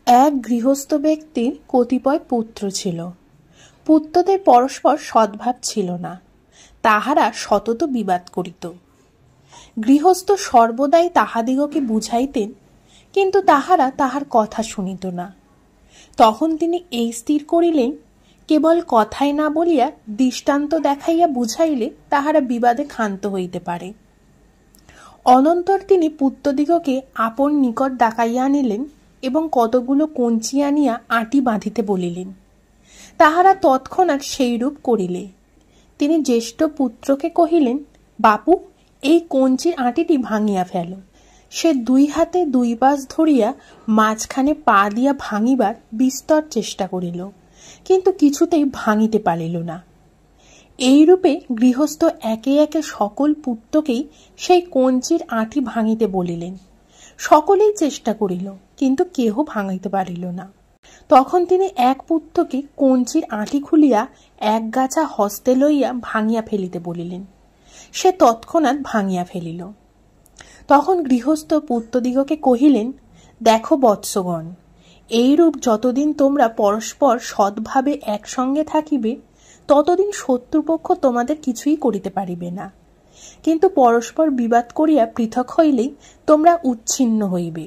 এক গৃহস্থ ব্যক্তির কতিপয় পুত্র ছিল। পুত্রদের পরস্পর সদ্ভাব ছিল না, তাহারা সতত বিবাদ করিত। গৃহস্থ সর্বদাই তাহাদিগকে বুঝাইতেন, কিন্তু তাহারা তাহার কথা শুনিত না। তখন তিনি এই স্থির করিলেন, কেবল কথাই না বলিয়া দৃষ্টান্ত দেখাইয়া বুঝাইলে তাহারা বিবাদে ক্ষান্ত হইতে পারে। অনন্তর তিনি পুত্রদিগকে আপন নিকট ডাকাইয়া আনিলেন এবং কতগুলো কঞ্চি আনিয়া আঁটি বাঁধিতে বলিলেন। তাহারা তৎক্ষণাৎ সেইরূপ করিলে। তিনি জ্যেষ্ঠ পুত্রকে কহিলেন, বাপু, এই কঞ্চির আঁটিটি ভাঙিয়া ফেল। সে দুই হাতে দুই পাশ ধরিয়া মাঝখানে পা দিয়া ভাঙিবার বিস্তর চেষ্টা করিল, কিন্তু কিছুতেই ভাঙিতে পারিল না। এইরূপে গৃহস্থ একে একে সকল পুত্রকেই সেই কঞ্চির আঁটি ভাঙিতে বলিলেন। সকলেই চেষ্টা করিল, কিন্তু কেহ ভাঙিতে পারিল না। তখন তিনি এক পুত্রকে কঞ্চির আঁটি খুলিয়া এক গাছা হস্তে লইয়া ভাঙিয়া ফেলিতে বলিলেন। সে তৎক্ষণাৎ ভাঙিয়া ফেলিল। তখন গৃহস্থ পুত্রদিগকে কহিলেন, দেখো বৎসগণ, এইরূপ যতদিন তোমরা পরস্পর সৎভাবে একসঙ্গে থাকিবে, ততদিন শত্রুপক্ষ তোমাদের কিছুই করিতে পারিবে না। কিন্তু পরস্পর বিবাদ করিয়া পৃথক হইলেই তোমরা উচ্ছিন্ন হইবে।